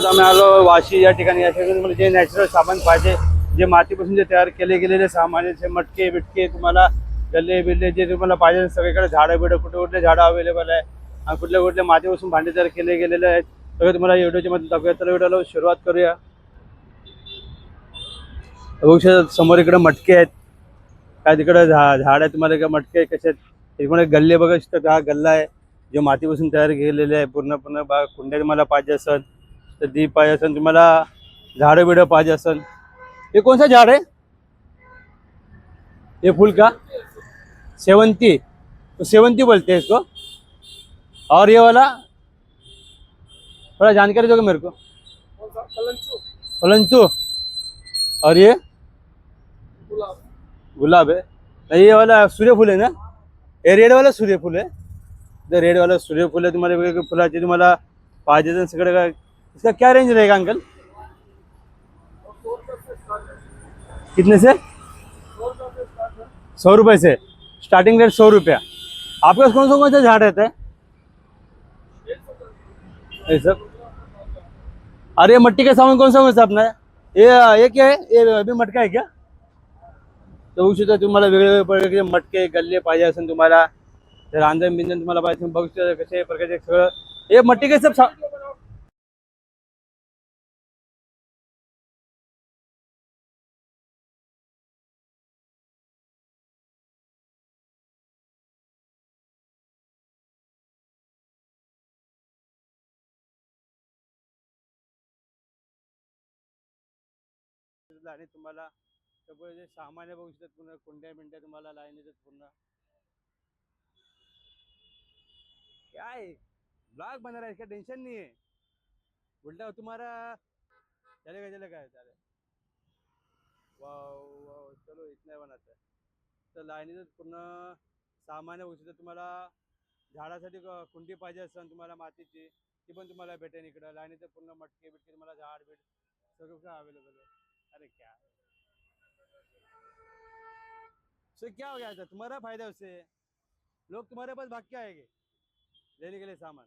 आम्ही आलो वाशी या ठिकाणी. या ठिकाणी तुम्हाला जे नॅचरल सामान पाहिजे, जे मातीपासून जे तयार केले गेलेले सामान, जे मटके बिटके तुम्हाला गल्ले बिल्ले जे तुम्हाला पाहिजे सगळीकडे झाडं बिडं कुठे कुठले झाडं अवेलेबल आहे आणि कुठल्या कुठल्या मातीपासून भांडे तयार केले गेलेले आहेत सगळे तुम्हाला व्हिडिओच्या मध्ये दाखवूया. तर व्हिडिओला सुरुवात करूया. बघू शकता समोर इकडे मटके आहेत, काय तिकडे झाड आहे, तुम्हाला काय मटके कसे आहेत. तिकडे गल्ले बघू शकता, हा गल्ला आहे जो मातीपासून तयार केलेले आहे. पूर्ण बाग कुंड्या तुम्हाला पाहिजे असेल तर दीप पाहिजे असेल, तुम्हाला झाडं बिडं पाहिजे असेल. ये कौन सा झाड़ है? ये फूल का सेवंती, तो सेवंती बोलते हैं इसको. और ये वाला थोड़ा जानकारी दोगे मेरे को? फलंचू. और ये गुलाब है. नहीं, ये वाला सूर्यफूल है ना? ये रेड वाला सूर्यफूल है. तो रेड वाला सूर्यफूल है. तुम्हाला वेगवेगळ्या फुलाचे तुम्हाला पाहिजे तर सगळं काय. इसका क्या रेंज रहेगा अंकल? कितने से? 100 रुपये से स्टार्टिंग रेट. 100 रुपया. आपके पास कौन सा झाड़ रहता है ये सब? अरे मट्टी का सामान कौन सा अपना है? ये क्या है? ये अभी मटका है क्या? तर बघू शकता तुम्हाला वेगवेगळे प्रकारचे मटके गल्ले पाहिजे असेल, तुम्हाला रांजण बिंजन तुम्हाला पाहिजे बघू शकता कसे प्रकारचे सगळं हे मट्टी के सब आणि तुम्हाला सगळं जे सामान आहे बघू शकता. पूर्ण कुंड्या बिंड्या तुम्हाला लाईन येतात पूर्ण. क्या है, ब्लॉग बना रहा है, इसका टेंशन नहीं है. उल्टा तुम्हारा चलेगा चले. वाव वाव, चलो इतना बनाता है. तर लाईनीचं पूर्ण सामान बघू शकता. तुम्हाला झाडासाठी कुंडी पाहिजे असेल तुम्हाला मातीची, ती पण तुम्हाला भेटेल इकडं. लाईनीचं पूर्ण मटके बिटके तुम्हाला झाड बीड सगळं अवेलेबल है. अरे क्या उससे क्या हो गया था, तुम्हारा फायदा उससे. लोग तुम्हारे पास भाग के आएंगे लेने के लिए सामान.